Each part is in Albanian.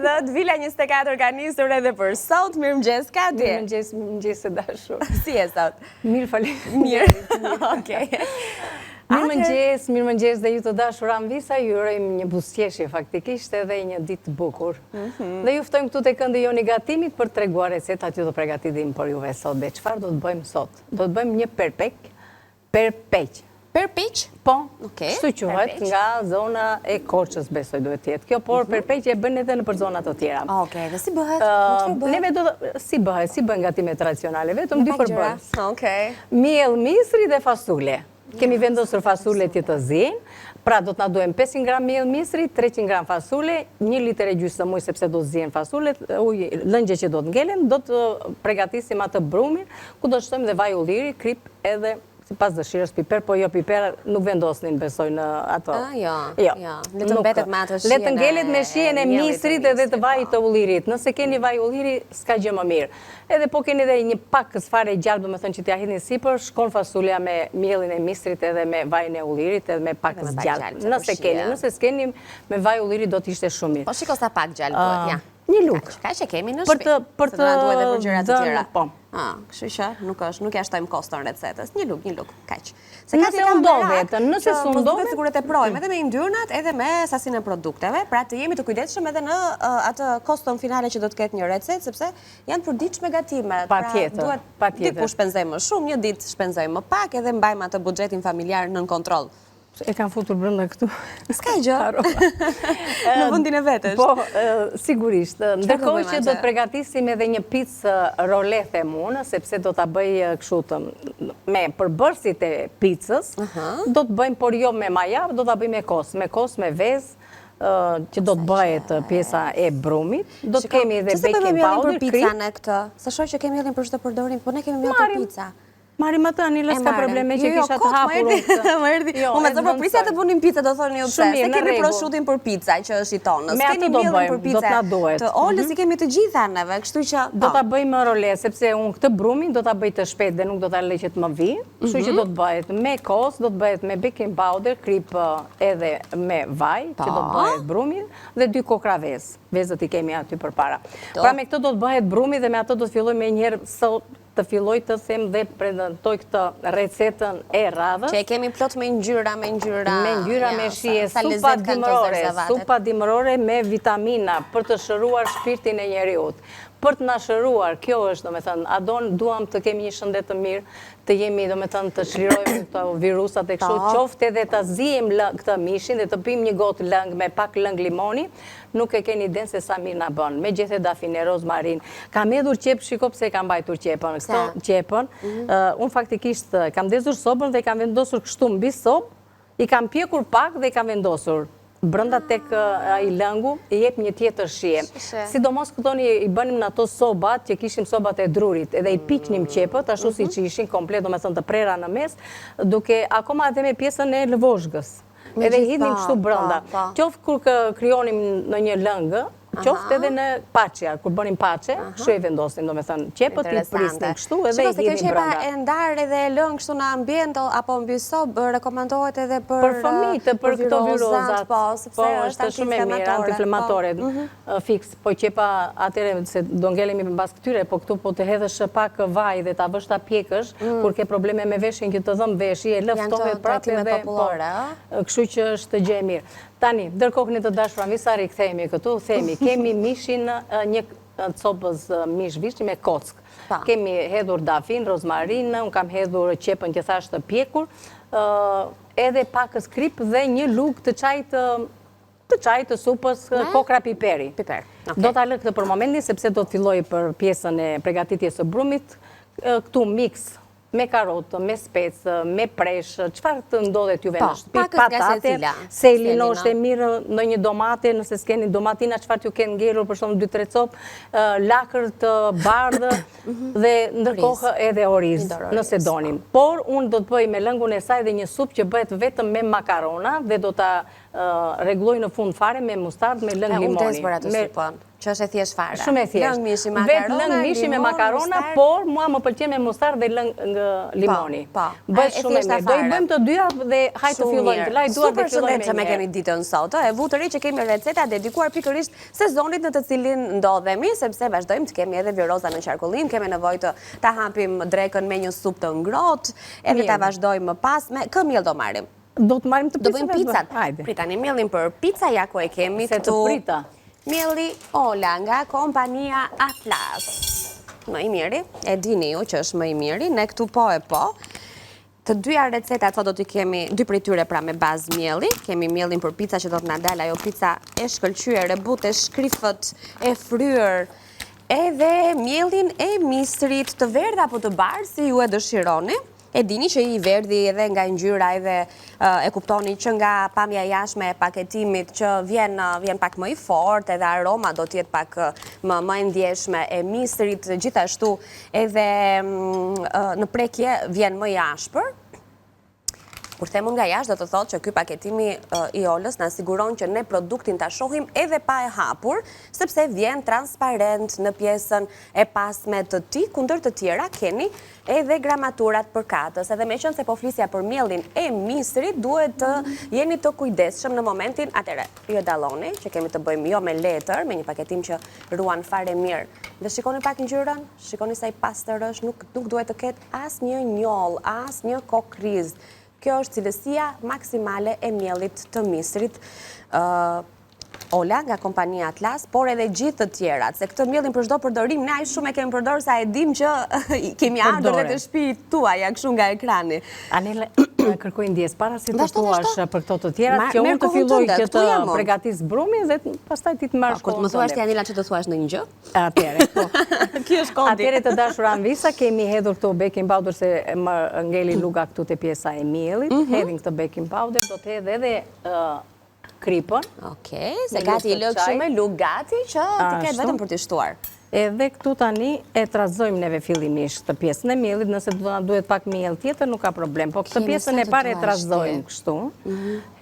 edhe Vila 24 ka nisur edhe për sot. Mirëmëngjes, Kati. Mirëmëngjes e dashur. Si je sot? Mirë, faleminderit. Mirë. Okej. Mirëmëngjes dhe ju të dashur Anvisa, ju urojmë një buzëqeshje faktikisht edhe një ditë të bukur. Dhe ju ftojmë këtu te këndi Joni Gatimit për treguar recetat që do përgatitim për juve sot. Dhe çfarë do të bëjmë sot? Do të bëjmë një perpeq. Perpeq? Po, Okej. kështu quhet nga zona e Korçës, besoj duhet jetë. Kjo, por perpeq e bën edhe në për zona të tjera. Okej, dhe si bëhet? Neve do si bëhen gatimet tradicionale, vetëm dy përbërës. Okej. Miell, misri dhe fasule. Kemi vendosur fasule që të ziejnë, pra do të na duhen 500 gram miell misri, 300 gram fasule, 1 litër e gjysmë ujë sepse do të ziejnë fasulet, lëngje që do të ngelen, do të përgatisim atë brumin, ku do të shtojmë dhe vaj ulliri, krip edhe pas dëshirës piper, po jo piper nuk vendosnin besoj në ato. Jo. Le të mbetet me atë shijen. Le të ngelet me shijen e misrit edhe të vajit të ullirit. Nëse keni vaj ulliri, s'ka gjë më mirë. Edhe po keni dhe një pak sfare gjallë, do të thënë që t'ja hidhni sipër, shkon fasulja me miellin e misrit edhe me vajin e ullirit edhe me pak gjallë. Nëse keni, nëse s'keni me vaj ulliri do t'ishte shumë mirë. Po shiko sa pak gjallë bëhet, ja. Një luk. Ka që kemi në shtëpi. Për të dhënë, po. Kështu që nuk ja shtojmë koston recetës. Një luk, kaq. Nëse u ndodhet, nëse s'u ndodhet, sigurisht e projmë edhe me yndyrnat, edhe me sasinë e produkteve, pra të jemi të kujdesshëm edhe në atë koston finale që do të ketë një recetë, sepse janë përditshme gatimet. Patjetër. Ditë ku shpenzojmë më shumë, një ditë shpenzojmë më pak, edhe mbajmë atë buxhetin familjar nën kontroll. E kam futur brenda këtu. S'ka gjë. Në vendin e vetes. Po, sigurisht. Ndërkohë që do të përgatisim edhe një picë role them unë, sepse do ta bëj kështu me përbërësit e picës, do të bëjmë por jo me maja, do ta bëjmë me kos, me vezë, që do të bëhet pjesa e brumit. Do të kemi edhe baking powder, krip. Sa shoh që kemi edhe për çdo përdorim, po ne kemi mjell për pica. Marim atë, Anila, s'ka probleme që kisha të hapur. Më erdi. Unë me të për prisja të bunim pizza, do thoni ju pse. Se kemi prosciutin për pizza, që është i tonës. Me atë do bëjmë, do t'na duhet. Të olës i kemi të gjitha neve, kështu që... Do t'a bëjmë role, sepse unë këtë brumin do t'a bëj të shpejt dhe nuk do t'a leqet më vi. Kështu që do të bëhet me kos, do të bëhet me baking powder, krip edhe me vaj, që do të bëhet brumin, dhe 2 kokra vezë. Vezët i kemi aty përpara. Pra me këtë do të bëhet brumi dhe me atë do të filloj me njëherë të filloj të them dhe prezentoj këtë recetën e radhës. Që e kemi plot me ngjyra, me shije, supa dimërore me vitamina për të shëruar shpirtin e njeriut. Për të na shëruar, kjo është, domethënë, duam të kemi një shëndet të mirë, të jemi, domethënë, të çlirojmë këto virusat e kështu, qoftë edhe ta ziejmë këtë mishin dhe të pim një gotë lëng me pak lëng limoni, nuk e keni iden se sa mirë na bën. Me gjethe dafine, rozmarin. Kam hedhur qep, shiko pse kam mbajtur qepën. Këtë qepën, unë faktikisht kam ndezur sobën dhe kam vendosur kështu mbi sobë, i kam pjekur pak dhe i kam vendosur. Brënda tek i lëngu, i jep një tjetër shije. Sidomos këtoni i bënim në ato sobat, që kishim sobat e drurit, edhe i piknim qepët, ashtu si që ishin komplet, do me thënë të prera në mes, duke akoma edhe me pjesën e lëvozhgës. Edhe hidhnim kështu brënda. Qoftë kur kryonim në një lëngë, qoftë edhe në paçja, kur bënim paçe, kështu e vendosnim, do me thënë, qepët i prisnim kështu edhe i hidhnim brënda. Kjo qepa e ndarë edhe lëngë kështu në ambient, apo mbi sobë, rekomendohet edhe për fëmijët, për këto virozat. Po, është shumë e mirë, antiinflamatore, fiks. Po qepa atyre, se do ngelemi mbas këtyre, po këtu po të hedhësh pak vaj dhe ta vësh ta pjekësh, kur ke probleme me veshin, që të dhëmë veshi, e lëftohet prapë edhe, kështu që është gjë e mirë. Tani, ndërkohë të dashur Anvisa, rikthehemi këtu, kemi mishin një copës mish vishi me kock. Kemi hedhur dafin, rozmarinë, unë kam hedhur qepën që thashtë të pjekur, edhe pak skrip dhe një lug të çajit të supës kokra piperi. Do ta lë këtë për momentin, sepse do të filloj për pjesën e përgatitjes së brumit, këtu mix me karotë, me specë, me preshë, çfarë të ndodhet juve në shtëpi, patate, se linosh e mirë në një domate, nëse s'keni domatina, çfarë t'ju kenë ngelur, për shembull 2-3 copë, lakër të bardhë dhe ndërkohë edhe oriz, nëse donim. Por unë do të bëj me lëngun e saj dhe një supë që bëhet vetëm me makarona dhe do ta rregulloj në fund fare me mustardë, me lëng limoni. Që është e thjesht fare. Shumë e thjesht. Lëng mishi, Vetë makarona, lëng mishi me limon, makarona, mustard. por mua më pëlqen me mustard dhe lëng limoni. Po. Bëhet shumë e mirë. Do i bëjmë të dyja dhe hajtë të fillojmë të laj duar dhe fillojmë me Super kemi ditën sot. E vutëri që kemi receta dedikuar pikërisht sezonit në të cilin ndodhemi, sepse vazhdojmë të kemi edhe viroza në qarkullim, kemi nevojë të ta hapim drekën me një supë të ngrohtë, edhe ta vazhdojmë pas me kë miell do marrim. Do të marrim të Do bëjmë picat. Pritani miellin për pica ja ku e kemi Se të këtu. prita. Mielli Ola nga kompania Atlas. Më i miri, e dini ju që është më i miri, ne këtu po e po. Të dyja recetat sot do t'i kemi dy prej tyre pra me bazë mielli. Kemi miellin për pica që do të na dalë ajo pica e shkëlqyer, e butë, e shkrifët, e fryer. Edhe miellin e mistrit të verdh apo të bardhë si ju e dëshironi. E dini që i verdhi edhe nga ngjyra edhe e kuptoni që nga pamja jashme e paketimit që vjen pak më i fortë, edhe aroma do t'jetë pak më e ndjeshme, e mistrit gjithashtu edhe në prekje vjen më i ashpër. Kur themun nga jashtë, do të thotë që ky paketimi i Olës na siguron që ne produktin ta shohim edhe pa e hapur, sepse vjen transparent në pjesën e pasme të tij, kundër të tjera keni edhe gramaturat për katës. Edhe me qenë se po flisja për miellin e mistrit, duhet të jeni të kujdesshëm në momentin, atëre, ju dalloni që kemi të bëjmë jo me letër, me një paketim që ruan fare mirë. Dhe shikoni pak ngjyrën, shikoni sa i pastër është, nuk duhet të ketë asnjë njoll, asnjë kokriz. Kjo është cilësia maksimale e miellit të mistrit Ola nga kompania Atlas, por edhe gjithë të tjerat, se këtë miellin për çdo përdorim, ne aq shumë e kemi përdorur sa e dim që kemi ardhur edhe të shtëpi tuaja kështu nga ekrani. Anele, kërkoj ndjes para si të thuash për këto të tjera, që unë të filloj që të përgatis brumin dhe pastaj ti të marrësh kohën. Kur të më thuash ti Anila që të thuash ndonjë gjë? Atëre, po. Ky është kodi. Atëre të dashura Anvisa, kemi hedhur këto baking powder se më ngeli luga këtu te pjesa e miellit, hedhin këtë baking powder, do të hedh edhe kripën. Okej, se gati i lë kështu me lugë gati që ti ke vetëm për të shtuar. Edhe këtu tani e trazojmë neve fillimisht të pjesën e miellit, nëse duhet pak miell tjetër nuk ka problem, po këtë pjesën e parë e trazojmë kështu.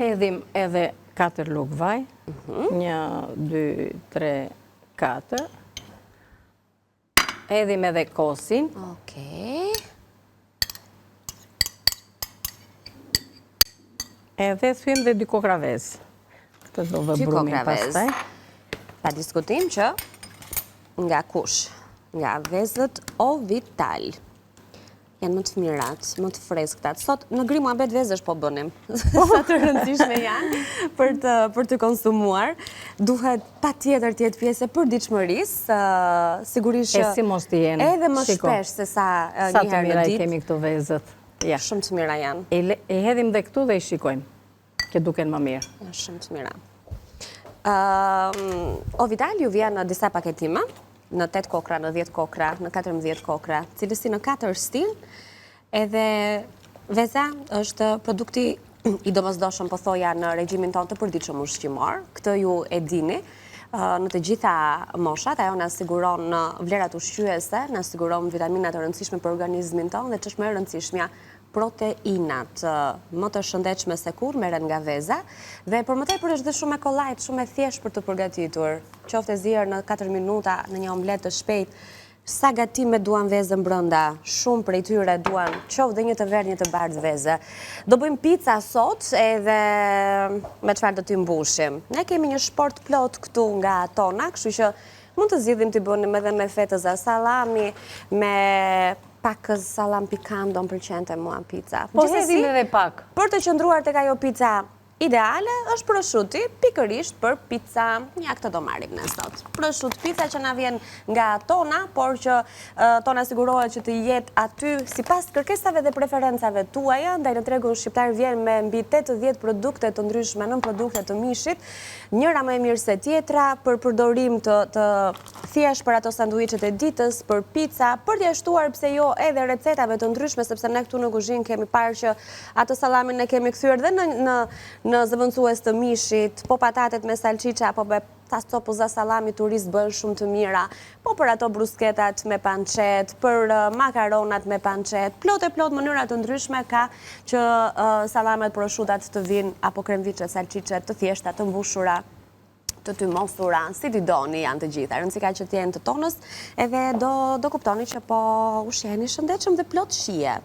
Hedhim edhe 4 lugë vaj. 1, 2, 3, 4. Hedhim edhe kosin. Okej. Edhe thyem dhe 2 kokra vezë. Këtë do vë brumin pastaj. Pa diskutim që nga kush? Nga vezët O Vital. Janë më të fmirat, më të freskëtat. Sot në Gri Muhabet vezësh po bënim. Sa të rëndësishme janë për të konsumuar. Duhet patjetër të jetë pjesë e përditshmërisë, sigurisht që si mos të jenë. Edhe më shpesh se sa një herë në ditë. Sa të mira i kemi këto vezët. Shumë të mira janë. E hedhim dhe këtu dhe i shikojmë, që duken më mirë. Shumë të mira. O Vital ju vjen në disa paketime, në 8 kokra, në 10 kokra, në 14 kokra, cilësi në 4 stil, edhe veza është produkti i domosdoshëm po thoja në regjimin tonë të përditshëm ushqimor, këtë ju e dini. Në të gjitha moshat, ajo na siguron vlerat ushqyese, na siguron vitaminat e rëndësishme për organizmin tonë dhe ç'është më e rëndësishmja, proteinat, më të shëndetshme se kur merren nga veza, dhe për më tepër është dhe shumë e kollajt, shumë e thjeshtë për të përgatitur. Qoftë e zier në 4 minuta në një omlet të shpejtë, sa gatime duan vezën brenda, shumë prej tyre duan qoftë dhe një të verdhë, një të bardhë vezë. Do bëjmë pica sot edhe me çfarë do t'i mbushim. Ne kemi një shport plot këtu nga tona, kështu që mund të zgjidhim t'i bënim edhe me fetëza salami, me pak salam pikant, do më pëlqente mua pica. Po hedhim edhe pak. Për të qëndruar tek ajo pica ideale, është prosciuti pikërisht për pica, ja këtë do marrim ne sot. Prosciut pica që na vjen nga tona, por që tona sigurohet që të jetë aty sipas kërkesave dhe preferencave tuaja, ndaj në tregun shqiptar vjen me mbi 80 produkte të ndryshme, nën produkte të mishit, njëra më e mirë se tjetra, për përdorim të thjesht për ato sanduiçet e ditës, për pica, për t'ia shtuar pse jo edhe recetave të ndryshme, sepse ne këtu në kuzhinë kemi parë që atë sallamin ne kemi kthyer dhe në zëvendësues të mishit, po patatet me salciça, po me copuza salami turist bën shumë të mira, po për ato brusketat me pancet, për makaronat me pancet, plot mënyra të ndryshme ka që sallamet prosciutat të vinë, apo kremviçet, salcicet të thjeshta, të mbushura të ty mosura, si t'i doni janë të gjitha. Rëndësika që t'jenë të tonës, edhe do kuptoni që po ushjeni shëndetshëm dhe plot shije.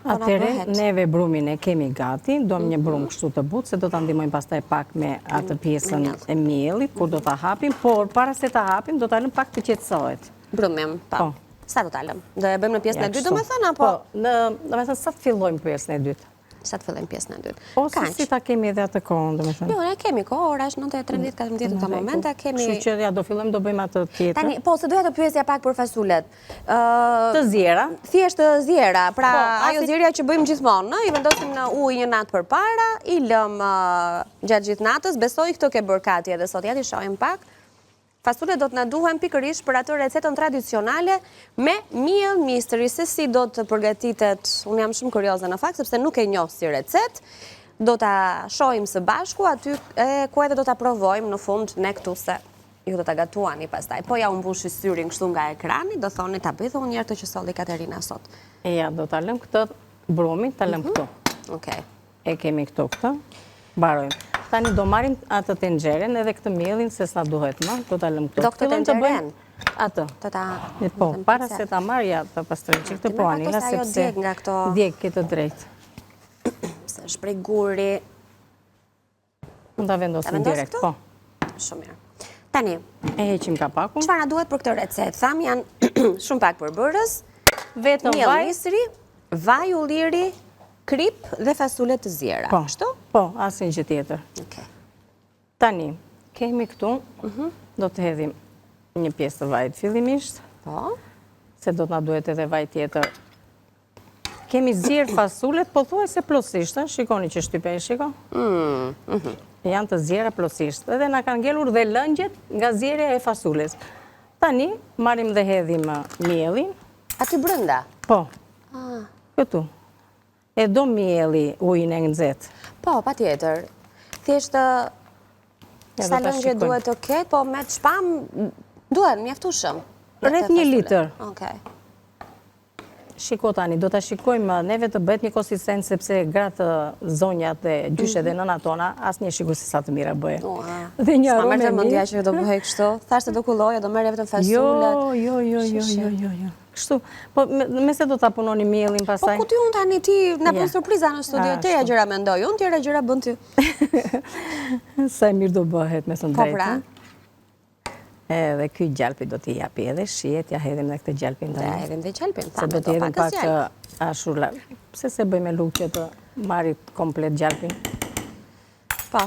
Atëre, neve brumin e kemi gati, do një brum kështu të butë, se do të ndimojmë pastaj pak me atë pjesën e miellit, kur do të hapim, por para se të hapim, do të alëm pak të qetësohet. Brumim, po. Sa do të alëm? Do e bëjmë në pjesën e dytë, do me thënë, apo? Po, do me thënë, sa të fillojmë pjesën e dytë? Sa të fillojmë pjesën e dytë. Ose si ta kemi edhe atë kohën, do me thënë? Jo, ne kemi kohë, ora është 9:13-14 në këta momente, kemi... Kështu që ja do fillojmë, do bëjmë atë tjetër. Tani, po, se doja të pyesja pak për fasulet. Të zjera. Thjesht të zjera, pra ajo zjerja që bëjmë gjithmonë, i vendosim në ujë një natë përpara, i lëm gjatë gjithë natës, besoj këto ke bërë Kati edhe sot, ja t'i shohim pak. Fasulet do të na duhen pikërisht për atë recetën tradicionale me miell misteri, se si do të përgatitet, unë jam shumë kurioze në fakt, sepse nuk e njoh si recetë, do ta shohim së bashku, aty ku edhe do ta provojmë në fund ne këtu se ju do ta gatuani pastaj. Po ja u mbushi syrin kështu nga ekrani, do thoni ta bëj dhe unë njërë të që solli Katerina sot. Ja, do ta lëm këtë brumin, ta lëm këtu. Okej. E kemi këtu këtë, barojmë. Tani do marim atë tenxeren edhe këtë mielin, se s'na duhet më, do ta lëm këtu. Do këtë tenxeren? Atë. Po, para se ta marja të pastrojnë që këtë po Anila, sepse djeg këtë drejt. Se është prej guri. Unë ta vendosim direkt, po. Shumë mirë. Tani, e heqim kapakun. Çfarë na duhet për këtë recetë? Tham janë shumë pak përbërës, vetëm miell misri, vaj ulliri, krip dhe fasule të zjera. Kështu? Po, asin gjë tjetër. Tani, kemi këtu, do të hedhim një pjesë të vajt fillimisht, se do të na duhet edhe vajt tjetër. Kemi zjerë fasulet, po thuaj se plotësisht, shikoni që shtype e shiko? Janë të zjera plotësisht, edhe na kanë ngelur dhe lëngjet nga zjerja e fasules. Tani, marim dhe hedhim mielin. Aty brënda? Po, këtu. E do mieli ujin e nxehtë? Po, pa tjetër. Thjeshtë, sa lëngje duhet të ketë, po me të shpam duhet, mjaftueshëm. Rreth 1 litër. Okej. Shiko tani, do të shikojmë neve të bëhet një konsistencë, sepse gratë zonjat dhe gjyshe dhe nëna tona, asë një shiku si sa të mira bëhe. Dhe një arome mirë. S'ma mërë të mëndja që do bëhe kështu. Thashtë do kulloja, do mërë vetëm fasulet. Jo. Kështu, po me se do të punoni mielin pasaj? Po, ku ty unë tani ti në punë surpriza në studio, tjera gjëra mendoj, unë tjera gjëra bën ty. Sa e mirë do bëhet, me së në drejtë. Po, pra. Edhe këj gjalpi do t'i japi edhe shiet, ja hedhim dhe këtë gjalpin të ja hedhim dhe gjalpin, se do t'i hedhim pak ashurla. Pse se bëjmë e lukë që të marit komplet gjalpin? Po.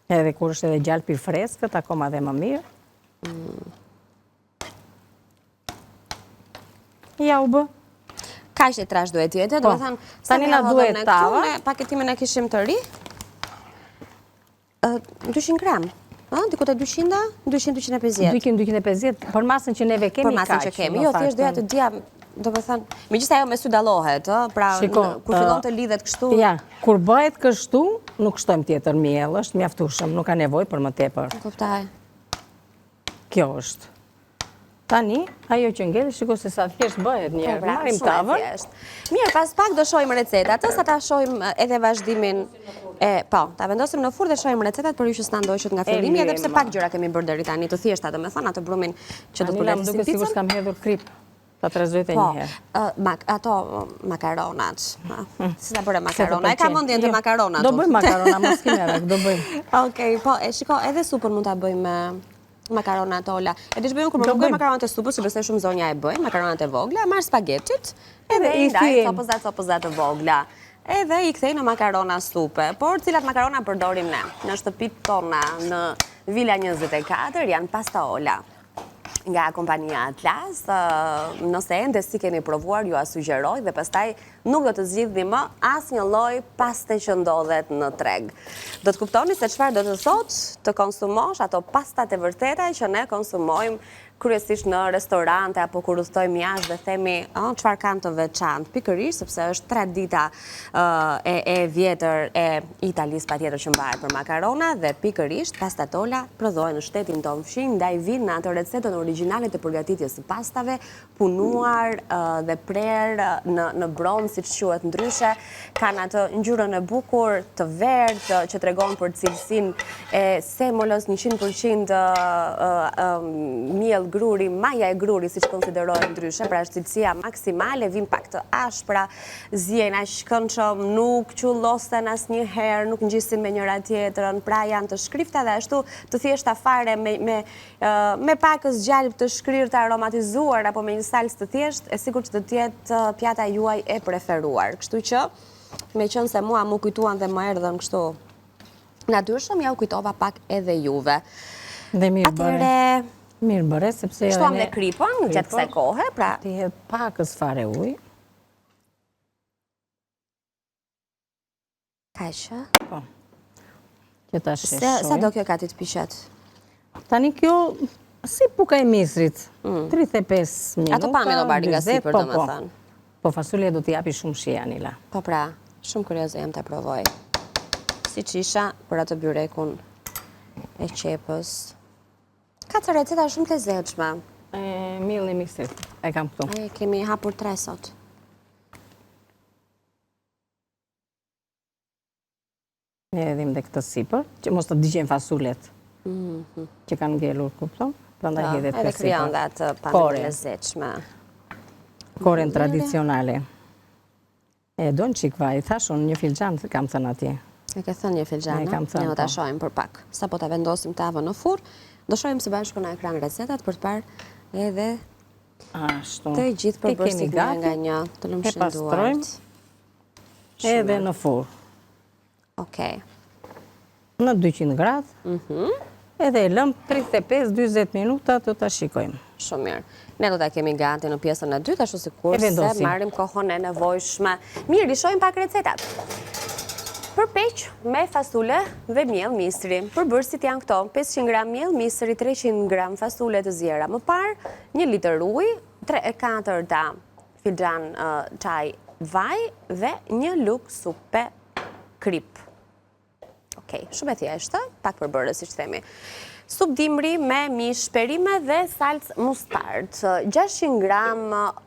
Edhe kur është edhe gjalpi freskët, akoma dhe më mirë. Ja u bë. Ka që trash duhet jetë, do me thënë, tani na duhet tava. Paketimin e kishim të ri. 200 gram. Dikut e 200, 200-250. 200-250, për masën që neve kemi kaqë. Për masën që kemi, jo, thjesht doja të dija, do me thënë, me gjitha jo me sy dalohet, pra kur fillon të lidhet kështu. Ja, kur bëhet kështu, nuk shtojmë tjetër miell, është mjaftueshëm, nuk ka nevojë për më tepër. Kuptoj. Kjo është. Tani, ajo që ngellë, shiko se sa thjesht bëhet njerë, marim tavën. Mirë, pas pak do shojmë recetat, sa ta shojmë edhe vazhdimin. Po, ta vendosim në furrë dhe shojmë recetat, për ju që s'na ndoqët nga fillimi, edhe pse pak gjëra kemi bërë deri tani të thjeshta, do me thonë atë brumin që do të përgatisim picën. Anila, më duke sigur s'kam hedhur krip, ta të rezojt e njëherë. Po, ato makaronat, si ta bërë makarona, e ka mundjen të makaronat. Do bëjmë makarona, mos kimerek, do bëjmë. Okej, po, e shiko, edhe supën mund ta bëjmë makaronat olla. E dish bëjmë kur përmungoj makaronat e supës, që besoj shumë zonja e bëjmë, makaronat e vogla, marr spagetit, edhe i ndaj copëzat të vogla. Edhe i kthej në makarona supe, por cilat makarona përdorim ne? Në shtëpit tona, në Vila 24, janë pasta olla. Nga kompania Atlas, nëse ende si keni provuar, ju a sugjeroj dhe pastaj nuk do të zgjidhni më as një lloj paste që ndodhet në treg. Do të kuptoni se çfarë do të thotë të konsumosh ato pastat e vërteta që ne konsumojmë kryesisht në restorante apo kur udhtojmë jashtë dhe themi çfarë kanë të veçantë, pikërisht sepse është tradita e vjetër e Italisë patjetër që mbahet për makarona dhe pikërisht pastatola prodhohen në shtetin tonë fshin, ndaj vinë në ato recetën origjinale të përgatitjes së pastave, punuar dhe prerë në bronz, siç quhet ndryshe, kanë atë ngjyrën e bukur të verdhë që tregon për cilësinë e semolës 100% miell gruri, maja e gruri, siç konsiderohet ndryshe, pra është cilësia maksimale, vin pak të ashpra, zihen aq këndshëm, nuk qullosen asnjëherë, nuk ngjisin me njëra tjetrën, pra janë të shkrifta dhe ashtu të thjeshta fare me pakës gjalp të shkrirë të aromatizuar apo me një salcë të thjeshtë, e sigurt që të jetë pjata juaj e preferuar. Kështu që, meqense se mua më kujtuan dhe më erdhën kështu natyrshëm, ja u kujtova pak edhe juve. Dhe mirë bëre. Mirë bëre, sepse... Shtuam dhe kripën, gjatë kësaj kohe, pra... Ti jetë pakës fare ujë. Kaqë? Po. Që ta sheshoj. Sa do kjo gati të pishet? Tani kjo, si puka e misrit, 35 minuta, ato pami do bari nga sipër, domethënë. Po fasulja do t'i japi shumë shija, Anila. Po pra, shumë kurioze jam të provoj. Si qisha për atë byrekun e qepës. Ka të receta shumë të lezetshme. Miell i misrit, e kam këtu. Kemi hapur 3 sot. Ne edhim dhe këtë sipër, që mos të digjen fasulet, që kanë ngelur, kupton? Prandaj hedhet këtë sipër. Edhe krijon dhe atë pamje lezetshme. Koren tradicionale. E do në qik vaj, thashun një filxhan kam thënë atje. E ke thënë një filxhan, ne do ta shohim për pak. Sa po ta vendosim tavën në furr, do shohim si bashku në ekran recetat për të parë edhe të gjithë përbërësit nga një të lëmshënduar. Edhe në furr. Okej. Në 200 gradë. Edhe e lëm 35-20 minuta të ta shikojmë. Shumë mirë. Ne do ta kemi gati në pjesën e dytë, ashtu sikur se marrim kohën e nevojshme. Mirë, i shohim pak recetat. Përpeq me fasule dhe miell misri. Përbërësit janë këto: 500 gram miell misri, 300 gram fasule të zjera më parë, 1 litër ujë, 3/4 filxhan çaj vaj dhe 1 lugë supe krip. Okej, shumë e thjeshtë, pak përbërës, siç themi. Sup dimri me mish perime dhe salcë mustard. 600 gram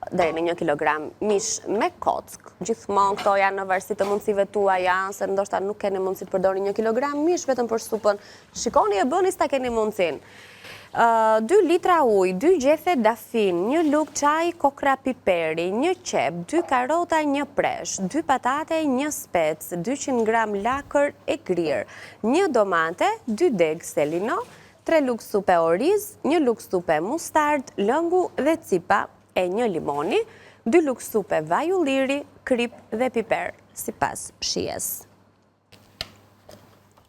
deri në 1 kilogram mish me kock. Gjithmonë këto janë në varësi të mundësive tuaja, se ndoshta nuk keni mundësi të përdorni 1 kilogram mish vetëm për supën. Shikoni e bëni sa keni mundësinë. 2 litra ujë, 2 gjethe dafin, 1 lugë çaj kokra piperi, 1 qep, 2 karota, 1 presh, 2 patate, 1 spec, 200 gram lakër e grirë, 1 domate, 2 deg selino, 3 lugë supe oriz, 1 lugë supe mustard, lëngu dhe cipa e 1 limoni, 2 lugë supe vaj ulliri, krip dhe piper, sipas shijes.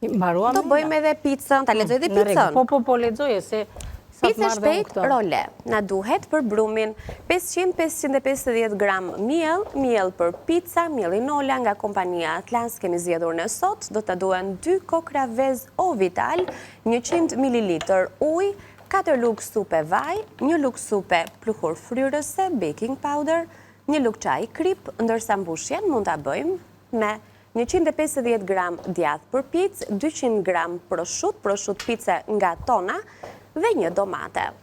Do bëjmë edhe picën, ta lexoj edhe picën. Po, lexoje se sa të marrë dhe më këto. Role, na duhet për brumin 500-550 gram miell për pica, mielinola nga kompania Atlas, kemi zgjedhur në sot, do të duen 2 kokra vez o vital, 100 ml ujë, 4 lugë supe vaj, 1 lugë supe pluhur fryrëse, baking powder, 1 lugë çaj krip, ndërsa mbushjen mund ta bëjmë me 150 gram djath për picë, 200 gram prosciutto pice nga tona dhe 1 domate.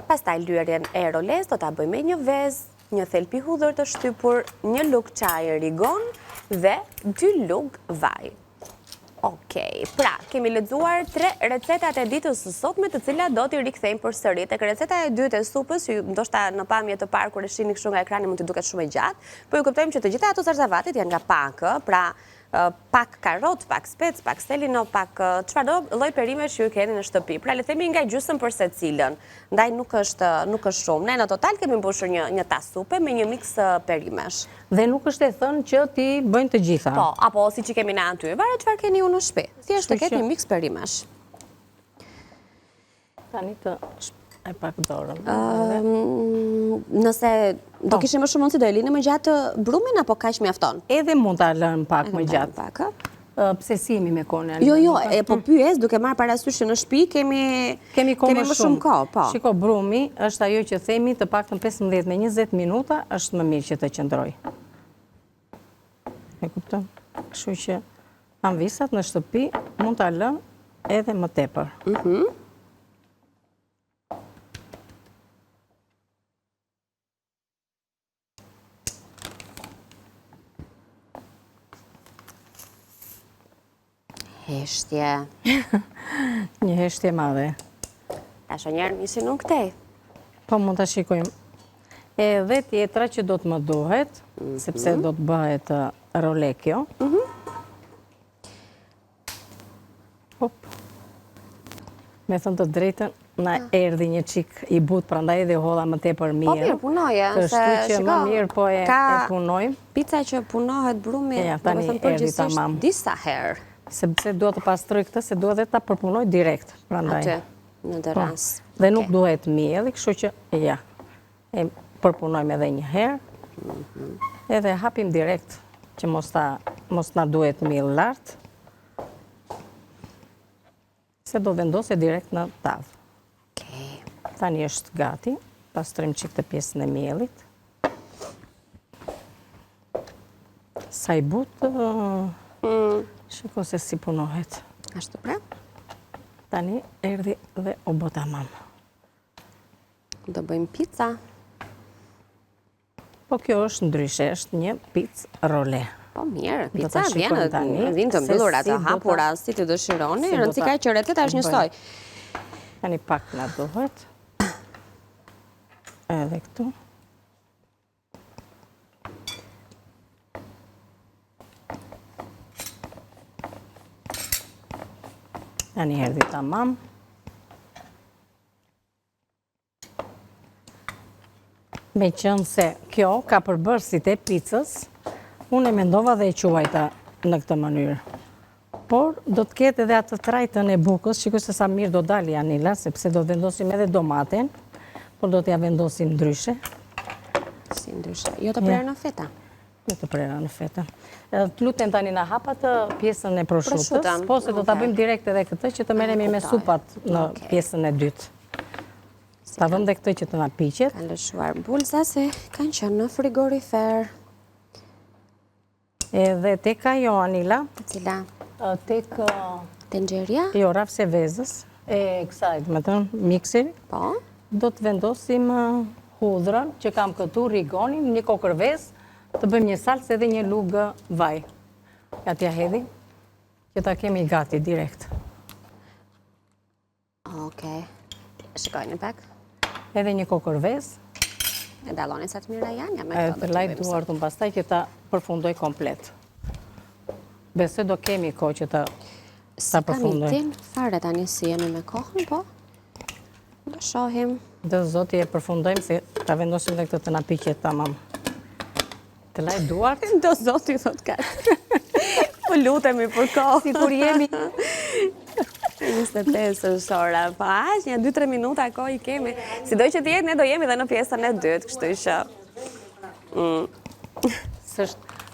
Pastaj lyerjen e roles do ta bëjmë me 1 vezë, 1 thelp i hudhër të shtypur, 1 lugë çaj rigon dhe 2 lugë vaj. Okej, pra, kemi lexuar 3 recetat e ditës së sotme, të cilat do t'i rikthejmë përsëri. Tek receta e dytë e supës, që ndoshta në pamje të parë kur e shihni kështu nga ekrani mund të duket shumë e gjatë, po ju kuptojmë që të gjitha ato zarzavatit janë nga pakë, pra pak karot, pak spec, pak selino, pak çfarëdo lloj perimesh që ju keni në shtëpi. Pra le të themi nga gjysmë për secilën. Ndaj nuk është shumë. Ne në total kemi mbushur një tas supe me një miks perimesh. Dhe nuk është e thënë që ti bëjnë të gjitha. Po, apo si që kemi ne aty, varet çfarë keni ju në shtëpi. Thjesht të ketë një miks perimesh. Tani të e pak dorën. Nëse do kishim më shumë mundësi, do e lini më gjatë brumin apo kaq mjafton? Edhe mund ta lëm pak më gjatë. pse si jemi me kone. Jo, po pyes, duke marrë parasysh që në shtëpi kemi më shumë kohë, po. Shiko, brumi është ajo që themi të paktën 15 me 20 minuta është më mirë që të qëndroj. E kupton? Kështu që anvisat në shtëpi mund ta lë edhe më tepër. Heshtje. Një heshtje madhe. Asha njerë nisi nuk tej. Po mund të shikojmë. Edhe tjetra që do të më duhet, sepse do të bëhet rolekjo. Me thënë të drejtën, na erdhi një qik i but, prandaj edhe hodha më tepër mirë. Po mirë, punoje. Kështu që më mirë po e punojmë. Pica që punohet brumi, tani erdi tamam. Disa herë. Sepse duhet të pastroj këtë, se duhet dhe ta përpunoj direkt, prandaj. Aty, në të ras. Dhe nuk duhet mielli, kështu që, ja, e përpunojmë edhe një herë, edhe hapim direkt, që mos na duhet miell lartë, se do vendose direkt në tavë. Tani është gati, pastrojmë çik të pjesën e miellit. Sa i butë, shiko se si punohet. Ashtu pra? Tani erdhi dhe o bë tamam. Do bëjmë pica. Po kjo është ndryshe, është një picë role. Po mirë, pica vjen të mbyllura të hapura, si të dëshironi, rëndësika që receta është njësoj. Tani pak na duhet. Edhe këtu. Tani erdhi tamam. Me qënë se kjo ka përbërësit e picës, unë e mendova dhe e quajta në këtë mënyrë. Por do të ketë edhe atë trajtën e bukës, shikoj se sa mirë do dali Anila, sepse do të vendosim edhe domaten, por do t'ja vendosim ndryshe. Si ndryshe? Jo të prerë në feta? Jo të prerë në feta. Të lutem tani na hapat pjesën e prosciutës, po se do t'a bëjmë direkt edhe këtë që të merremi me supat në pjesën e dytë. Ta vëm dhe këtë që të na piqet. Kanë lëshuar bulza se kanë qenë në frigorifer. Edhe tek ajo, Anila. Cila? Tek... Tenxheria? Jo, rafse vezës. E kësaj, me të mikseri. Po? Do të vendosim hudhrën, që kam këtu, rigonin, një kokër vezë, të bëjmë një salcë edhe një lugë vaj. Ja t'ja hedhi, që ta kemi gati direkt. Okej. Shikojnë pak. Edhe një kokër vezë. E dalloni sa të mira janë, me këto. Të lajt duart unë pastaj që ta përfundoj komplet. Besoj do kemi kohë që ta përfundoj. Kam i fare tani si jemi me kohën, po? Do shohim. Dhe zoti e përfundojmë se ta vendosim dhe këtë të na piqet tamam. Të lajt duart. Do zoti thot katë. Po lutemi për kohë. Si kur jemi. 25 është ora, po aq, një 2-3 minuta kohë i kemi. Si doj që t'jetë, ne do jemi dhe në pjesën e dytë, kështu që.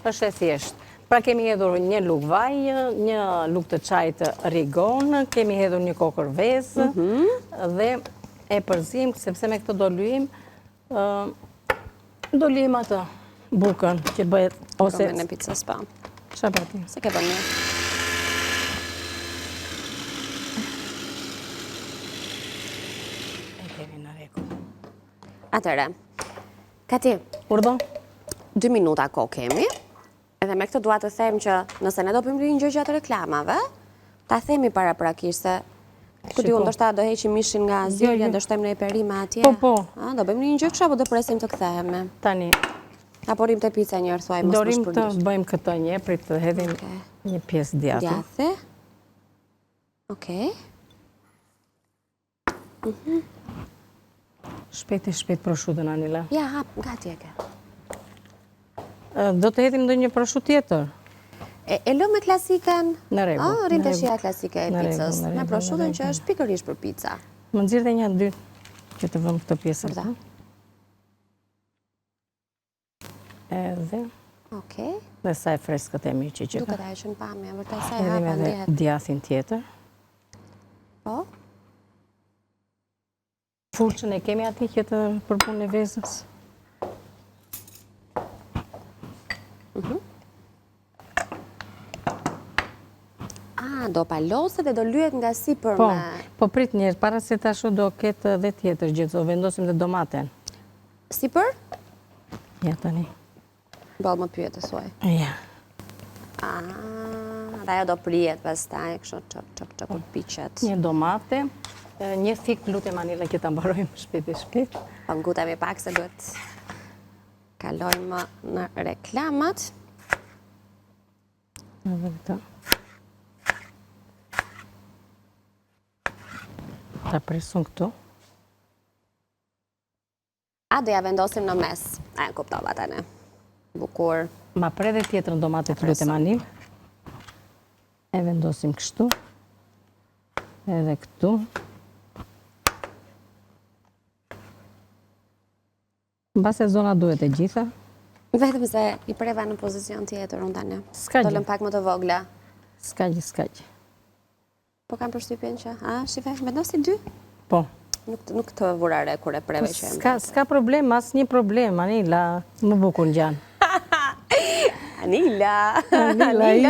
Është e thjeshtë. Pra kemi hedhur një lugë vaj, një lugë të çajit rigon, kemi hedhur një kokër vezë dhe e përzim, sepse me këtë do lyjim atë bukën që bëhet ose në picës pa. Çfarë bëti? Se ke bën mirë. E kemi në rregull. Atëre. Kati. Urdhon? 2 minuta kohë kemi. Edhe me këtë dua të them që nëse ne do bëjmë një gjë gjatë reklamave, ta themi paraprakisht se ku diun ndoshta do heqim mishin nga zyrja, do shtojmë në perime atje. Po. Do bëjmë një gjë kështu apo do presim të kthehemi? Tani. Apo rim te pica një herë thuaj mos Dorim të bëjmë këtë një, prit të hedhim një pjesë djathë. Djathë. Okej. Shpejt prosciutën, Anila. Ja, hap, gati e ke. Do të hedhim ndonjë prosciuttë tjetër? E lëm me klasikën? Në rregull. Rim të shija klasike e picës. Me prosciutën që është pikërisht për pica. Më nxirr dhe një 2 që të vëmë këtë pjesë. Edhe. Okej. Dhe sa e freskët e mirë që ka. Duket ajo që në pamje, vërtet sa e Edhim hapa edhe ndjehet. djathin tjetër. Po? Furçën e kemi ati që të përpunë e vezës. Do palose dhe do lyet nga sipër Po, me... po prit njerë, para se ta shu do ketë dhe tjetër gjithë, vendosim dhe domaten. Sipër? Ja tani. Bëllë më pyet e suaj. Ja. Dhe ajo do prijet pastaj, kështu çop piqet. Një domate, një thik lutem Anila që ta mbarojmë shpejt. Po ngutemi pak se duhet kalojmë në reklamat. Edhe këta. Ta presun këtu. Do ja vendosim në mes. Kuptova tani. Bukur. Ma pre dhe tjetër në domate të lutem Anil. E vendosim kështu. Edhe këtu. Mbase zona duhet e gjitha. Vetëm se i preva në pozicion tjetër unë tani. Ska gjë. Do lëm pak më të vogla. Ska gjë. Po kam përshtypjen që, shife, vendosi 2? Po. Nuk të vurare kur e preve që e më. Ska problem, asë një problem, Anila, më bukur në gjanë. Anila,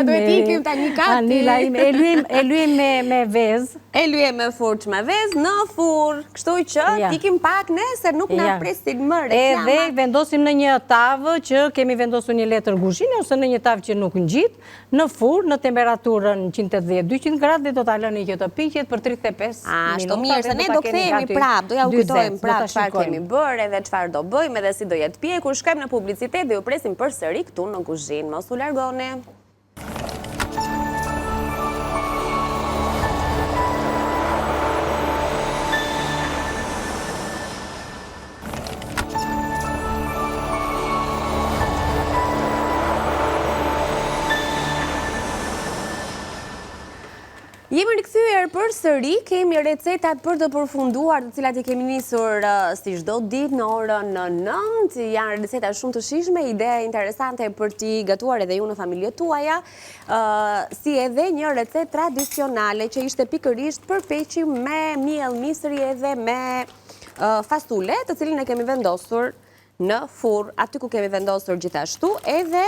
duhet ikim ta një kati. Anila, e luim me vezë. E luim me furç me vezë në furr. Kështu që t'ikim pak nesër, nuk na presin më reklama. Edhe vendosim në një tavë që kemi vendosur një letër kuzhine, ose në një tavë që nuk ngjit, në furr, në temperaturën 180-200 gradë, dhe do t'a lëni që të piqet për 35 minuta. Ashtu mirë, se ne do kthehemi prap, do ja u kujtojmë prap çfarë kemi bërë edhe çfarë do bëjmë edhe si do jetë pjekur. Shkojmë në publicitet dhe ju presim përsëri këtu në kuzhinë. Mos u largoni. Jemi rikthyer përsëri, kemi recetat për të përfunduar, të cilat i kemi nisur si çdo ditë në orën 9. Janë receta shumë të shijshme, ide interesante për t'i gatuar edhe ju në familjet tuaja, si edhe një recetë tradicionale që ishte pikërisht përpeqim me miell misri edhe me fasule, të cilin e kemi vendosur në furr, aty ku kemi vendosur gjithashtu, edhe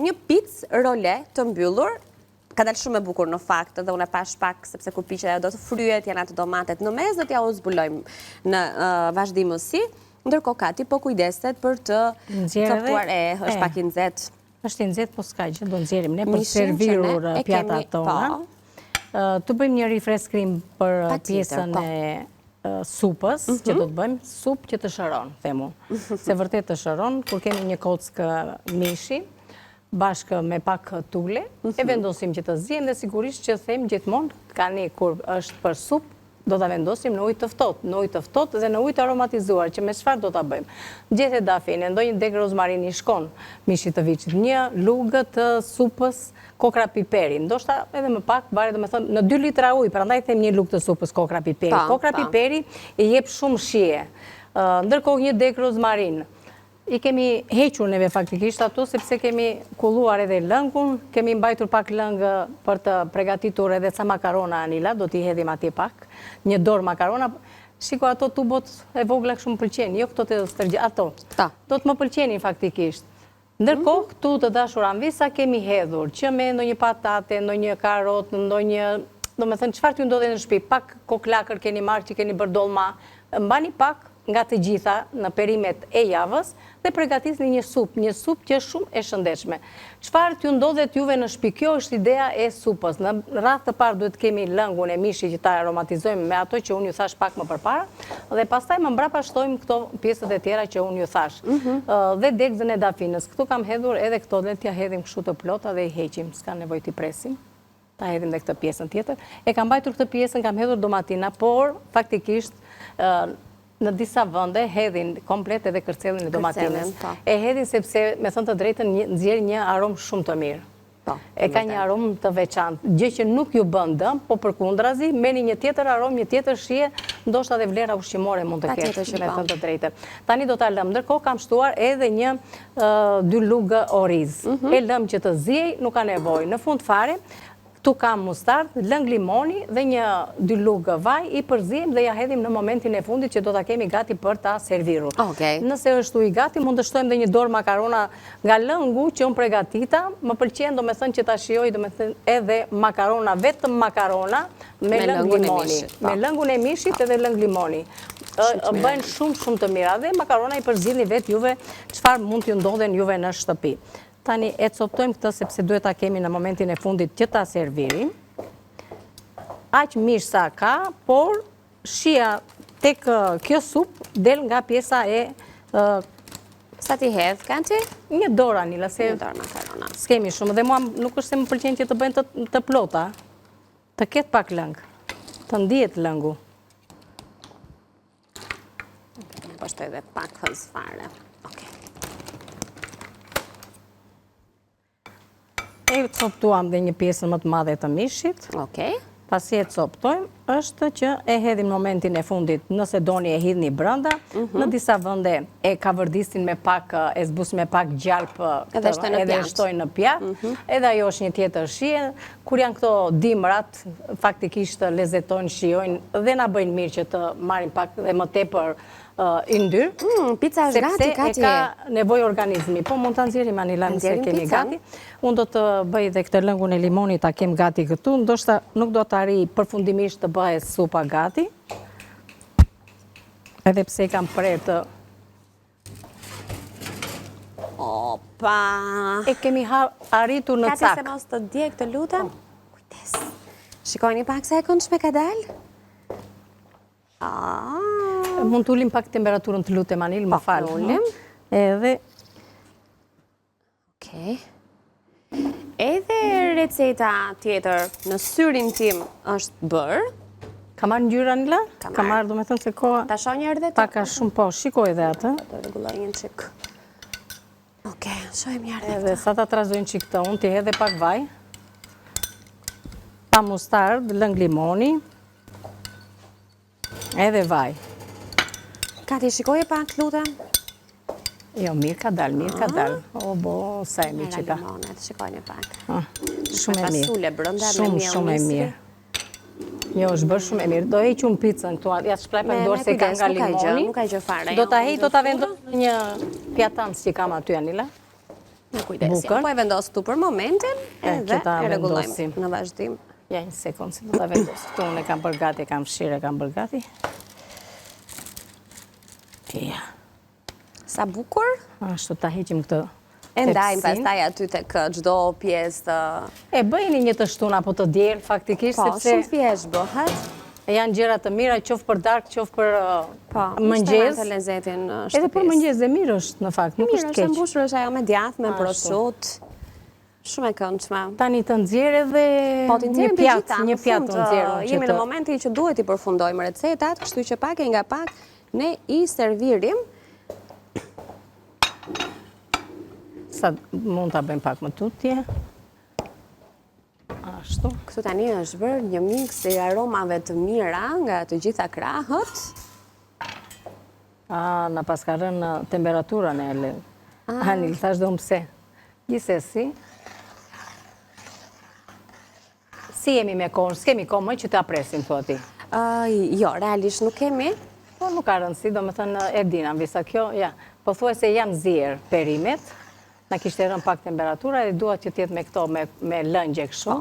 një picë role të mbyllur. Ka dalë shumë e bukur në fakt, dhe unë e pash pak, sepse kur piqet ajo do të fryet, janë atë domatet në mes, do t'ja u zbulojmë në vazhdimësi, ndërkohë Kati po kujdeset për të coptuar, është pak i nxehtë. Është i nxehtë, po s'ka gjë, do nxjerrim ne për servirur pjatat tona. Të bëjmë një rifreskrim për pjesën e supës, që do të bëjmë supë që të shëron, themu. Se vërtet të shëron, kur kemi një kockë mishi, bashkë me pak tule, e vendosim që të zihem dhe sigurisht që them gjithmonë, tani kur është për supë, do të vendosim në ujë të ftohtë dhe në ujë të aromatizuar, që me çfarë do të bëjmë. Gjethe dafine, ndonjë deg rozmarini shkon, mishi të viçit, një lugë të supës kokra piperi, ndoshta edhe më pak, varet domethënë në 2 litra ujë, prandaj them një lugë të supës kokra piperi. Kokra piperi i jep shumë shije. Ndërkohë një deg rozmarin. I kemi hequr neve faktikisht ato, sepse kemi kulluar edhe lëngun, kemi mbajtur pak lëngë për të pregatitur edhe ca makarona, Anila, do t'i hedhim atje pak, një dorë makarona. Shiko, ato tubot e vogla shumë pëlqeni, jo këto të stërgjë, ato. Do të më pëlqeni faktikisht. Ndërkohë, këtu të dashur anvisa kemi hedhur, që me ndonjë patate, ndonjë karot, ndonjë, do me thënë, qëfar t'ju ndodhe në shtëpi, pak koklakër keni marrë që keni bërë dolma, mbani pak nga të gjitha në perimet e javës dhe pregatisni një supë që është shumë e shëndetshme. Çfarë t'ju ndodhet juve në shtëpi? Kjo është idea e supës. Në radhë të parë duhet kemi lëngun e mishi që ta aromatizojmë me ato që unë ju thash pak më përpara, dhe pastaj më mbrapa shtojmë këto pjesët e tjera që unë ju thash. Dhe degëzën e dafinës. Këtu kam hedhur edhe këto, dhe t'ja hedhim kështu të plota dhe i heqim, s'ka nevojë t'i presim. Ta hedhim dhe këtë pjesën tjetër. E kam mbajtur këtë pjesën, kam hedhur domatina, por faktikisht në disa vënde hedhin komplet edhe kërcelin e domatinës. E hedhin sepse, me thënë të drejtën, nxjerr një aromë shumë të mirë. E ka një aromë të veçantë, gjë që nuk ju bën dëm, po përkundrazi, merrni një tjetër aromë, një tjetër shije, ndoshta edhe vlera ushqimore mund të ketë, me thënë të drejtë. Tani do ta lëm, ndërkohë kam shtuar edhe një 2 lugë oriz. E lëm që të ziej, nuk ka nevojë. Në fund fare, këtu kam mustard, lëng limoni dhe një 2 lugë vaj, i përzijem dhe ja hedhim në momentin e fundit që do ta kemi gati për ta servirur. Nëse është i gati, mund të shtojmë dhe një dorë makarona nga lëngu që unë pregatita. Më pëlqen domethënë që ta shijoj domethënë edhe makarona, vetëm makarona me lëng limoni. Me lëngun e mishit edhe lëng limoni. Bëjnë shumë të mira dhe makarona i përzini vetë juve çfarë mund t'ju ndodhen juve në shtëpi. Tani e coptojmë këtë sepse duhet ta kemi në momentin e fundit që ta servirim. Aq mish sa ka, por shija tek kjo supë del nga pjesa e... Sa ti hedh, kanë ti? Një dorë, Anila, se... Një dorë makarona. S'kemi shumë, dhe mua nuk është se më pëlqen që të bëjnë të plota. Të ketë pak lëng. Të ndihet lëngu. Po shtoj dhe pak hëz fare. E coptuam dhe një pjesën më të madhe të mishit. Pasi e coptojmë, është që e hedhim në momentin e fundit, nëse doni e hidhni brënda, në disa vënde e kavërdistin me pak, e zbus me pak gjalpë, edhe shtojnë në pjatë, edhe ajo është një tjetër shije. Kur janë këto dimrat, faktikisht lezetojnë, shijojnë, dhe na bëjnë mirë që të marim pak dhe më tepër yndyrë. Pizza është gati, sepse e ka nevojë organizmi. Po mund të nxjerrim, Anila, nëse kemi gati. Unë do të bëj dhe këtë lëngun e limonit ta kem gati këtu, ndoshta nuk do të arri përfundimisht të bëhet supa gati. Edhe pse i kam prerë të... Opa! E kemi arritur në cak. Kati se mos të djeg të lutem. Kujdes. Shikojni pak se e këndshme ka dalë. Mund të ullim pak temperaturën të lutem, Anil, më falë. Ullim. Edhe... Edhe receta tjetër në syrin tim është bërë. Ka marrë ngjyrë, Anila? Ka marrë, do me thënë se koha... Ta shoh një herë dhe të? Paka shumë, po, shikoj edhe atë. Do rregulloj një çik. Shohim një herë dhe edhe sa ta trazojnë çik të unë, ti hedhe pak vaj. Pa mustard, lëng limoni. Edhe vaj. Kati, shikoj e pak, lutem. Jo, mirë ka dalë. O, bo, sa e mirë që ka. Limonet, shikojnë e pak. Shumë e mirë. Shumë e mirë. Jo, është bërë shumë e mirë. Do heqë unë pizzën këtu, ja të shplaj për dorë se ka nga limoni. Nuk ka gjë fare. Do ta heqë, do ta vendos në një pjatans që kam aty, Anila. Në kujdes, po e vendos këtu për momentin, edhe e rregullojmë në vazhdim. Ja, një sekundë, si do ta vendos këtu, unë e kam bërë gati, kam fshirë, e kam bërë gati. Ja. Sa bukur? Ashtu ta heqim këtë. E ndajmë pastaj aty tek çdo pjesë të... E bëjni një të shtun apo të djerë, faktikisht, sepse... Po, shumë thjesht bëhet. Janë gjëra të mira, qoftë për darkë, qoftë për mëngjes. Edhe për mëngjes dhe mirë është, në fakt, nuk është keq. Mirë është, mbushur është ajo me djathë, me prosciutto. Shumë e këndshme. Tani të nxjerrë edhe një pjatë të nxjerrë. Jemi në momentin që duhet i përfundojmë recetat, kështu që pak e nga pak ne i servirim. Sa mund të bëjmë pak më tutje. Ashtu. Këtu tani është bërë një mix i aromave të mira nga të gjitha krahët. Na pas ka rënë temperaturën e Anil, thash dhe unë pse. Gjithsesi, si jemi me kohën, s'kemi kohë më që të apresim, thua ti? Jo, realisht nuk kemi. Po nuk ka rëndësi, do me thënë e dina, visa kjo, ja. Po thuaj se jam zirë perimet, na kishte rënë pak temperatura edhe dua që tjetë me këto, me lëngje këshu.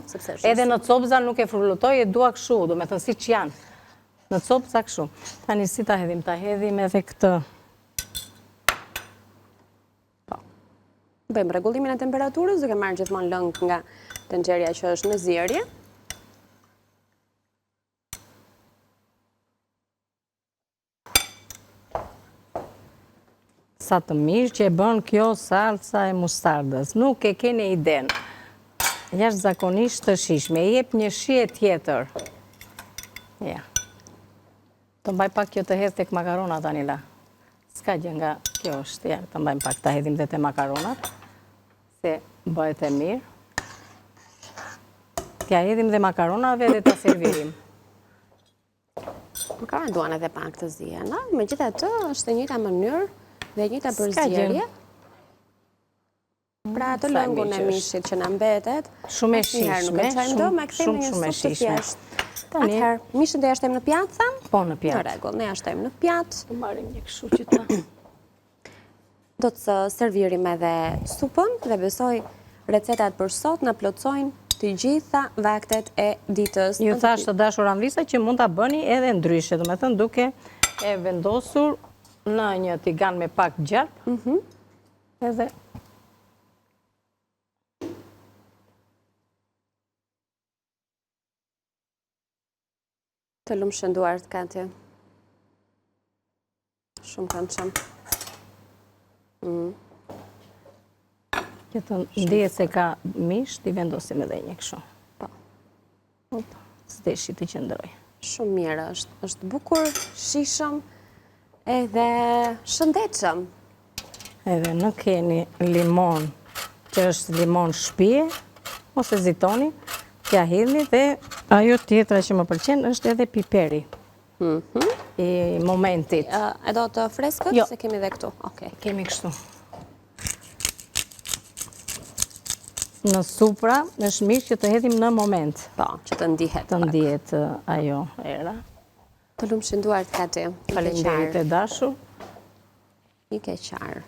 Edhe në copza nuk e frullutoj, e dua këshu, do me thënë si që janë. Në copza këshu. Tani si ta hedhim edhe këtë. Bëjmë rregullimin e temperaturës, duke marrë gjithmonë lëng nga tenxheria që është në zjerje. Sa të mirë që e bën kjo salsa e mustardës. Nuk e keni iden. Jashtë zakonisht të shishme. E jep një shije tjetër. Ja. Të mbaj pak kjo të hedh tek makaronat, Anila. Ska gjë nga kjo është. Ja, të mbajmë pak të hedhim dhe te makaronat. Se bëhet e mirë. t'ja hedhim dhe makaronave dhe ta servirim. Makaronat duan edhe pak të ziena, megjithatë është e njëjta mënyrë dhe e njëjta përzierje. Pra të lëngun e mishit që na mbetet, shumë e shishme, shumë e shishme. Atëherë, mishin do ja shtojmë në pjatë, tham? Po, në pjatë. Në rregull, ne ja shtojmë në pjatë. Do marrim një kështu që ta. Do të servirim edhe supën dhe besoj recetat për sot na plotësojnë të gjitha vaktet e ditës. Ju thash të dashur anvisa që mund ta bëni edhe ndryshe, do të thënë duke e vendosur në një tigan me pak gjalp. Edhe të lumë shënduar të kati. Shumë kanë qëmë. Që të ndihet se ka mish, t'i vendosim edhe një kështu. Po. S'deshi të qëndroj. Shumë mirë është bukur, shishëm, edhe shëndetshëm. Edhe në keni limon, që është limon shpije, ose zitoni, t'ja hedhni dhe ajo tjetra që më pëlqen është edhe piperi. I momentit. E do të freskët? Jo. Se kemi dhe këtu. Kemi kështu. Në supra, është mirë që të hedhim në moment. Po, që të ndihet. Të ndihet ajo era. Të lumë shënduar të kati. Faleminderit e dashur. I ke qarë.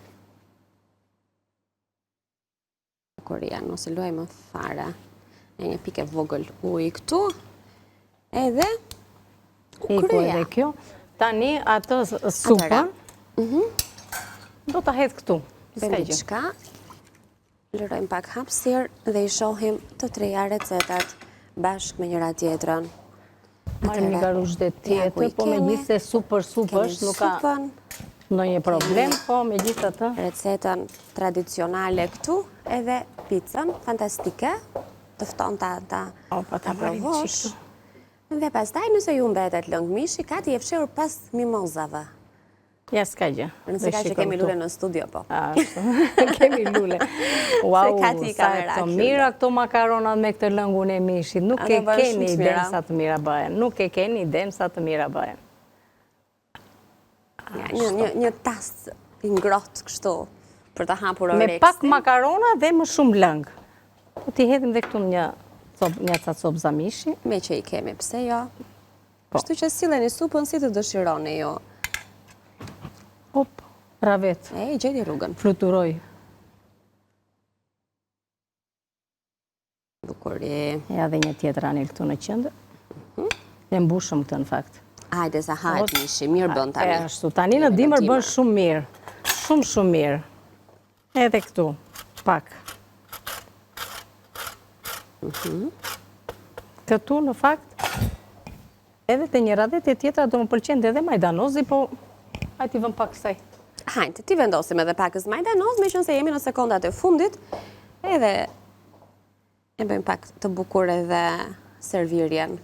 Koria, nëse luajmë fare. E një pike vogël ujë këtu. Edhe kryja. Edhe kjo. Tani atë supën do ta hedh këtu. Bëjmë diçka. Lërojmë pak hapësirë dhe i shohim të treja recetat bashkë me njëra tjetrën. Marrim një garushdet tjetër, po megjithëse supër është, nuk ka ndonjë problem, po megjithatë recetën tradicionale këtu, edhe picën fantastike, të ftonta ta provosh. Dhe pastaj nëse ju mbetet lëng mishi, Kati e fshehur pas mimozave. Ja, s'ka gjë. Nëse ka që kemi lule në studio, po. Kemi lule. Wow, Kati sa të mira këto makaronat me këtë lëngun e mishit. Nuk e keni iden sa të mira bëhen. Nuk e keni iden sa të mira bëhen. Një tas i ngrohtë kështu, për të hapur oreksin. Me pak makarona dhe më shumë lëng. Ti hedhim dhe këtu një ca copë zamishi. Me që i kemi, pse jo? Kështu që silleni supën si të dëshironi ju. Hop, ravet. I gjeti rrugën. Fluturoj. Bukuri. Ja dhe një tjetër anil këtu në qëndër. E mbushëm këtë në fakt. Hajde sa hajt mishi, mirë bën tani. Ashtu, tani në dimër bën shumë mirë. Shumë mirë. Edhe këtu, pak. Këtu në fakt, edhe të një radet e tjetra do më pëlqen edhe majdanozi, po hajtë i vëm pak kësaj. Hajtë, ti vendosim edhe pakës majdanoz, me qënë se jemi në sekondat e fundit, edhe e bëjmë pak të bukur edhe servirjen.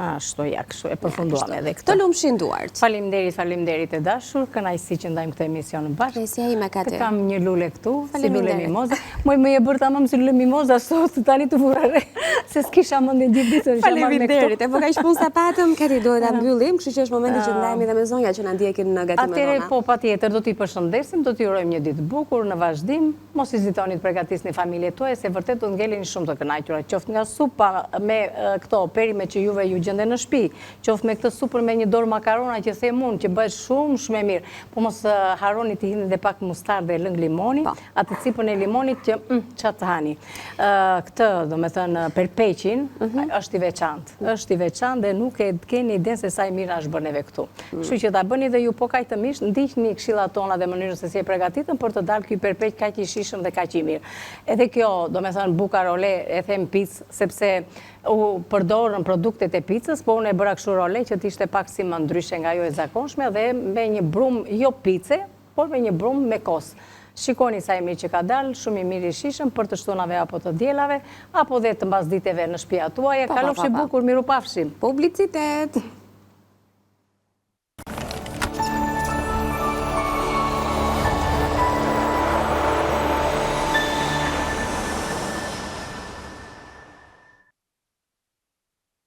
Ashtu, ja, kështu, e përfunduam edhe këtë. Të lumë shinduart. Faleminderit e dashur, kënaqësi që ndajmë këtë emision në bashkë. Kënaqësia ime Kati. Të kam një lule këtu, si lule mimoza. Më e bërë tamam si lule mimoza sot, tani të vurare, se s'kisha mëndin gjithë ditën. Faleminderit, e po ka ishë punë sa patëm, Kati duhet ta mbyllim, kështu që është momenti që ndajemi dhe me zonja që na ndjekin në gatimet tona. Atëre, po patjetër, do t'i përshëndesim, do t'i urojmë një ditë bukur në vazhdim, mos hezitoni të përgatisni familjet tuaja, se vërtet do të ngeleni shumë të kënaqura, qoftë nga supa me këto perime që juve ju gjende në shtëpi, qoftë me këtë supër me një dorë makarona që them unë, që bëhet shumë e mirë. Po mos harroni të hini dhe pak mustardë dhe lëng limoni, atë cipën e limonit që çfarë të hani. Këtë, domethënë, perpeqin është i veçantë. Është i veçantë dhe nuk e keni iden se sa i mirë është bërë neve këtu. Kështu që ta bëni dhe ju po kaq të mish, ndiqni këshillat tona dhe mënyrën se si e përgatitën për të dalë ky perpeq kaq i shishëm dhe kaq i mirë. Edhe kjo, domethënë, bukarole e them picë sepse u përdorën produktet e picës, po unë e bëra kështu role që t'ishte pak si më ndryshe nga jo e zakonshme dhe me një brum jo pice, por me një brum me kos. Shikoni sa i mirë që ka dalë, shumë i mirë i shishëm për të shtunave apo të djelave, apo dhe të mbasditeve në shtëpia tuaja. Kalofshi bukur, miru pafshim. Publicitet!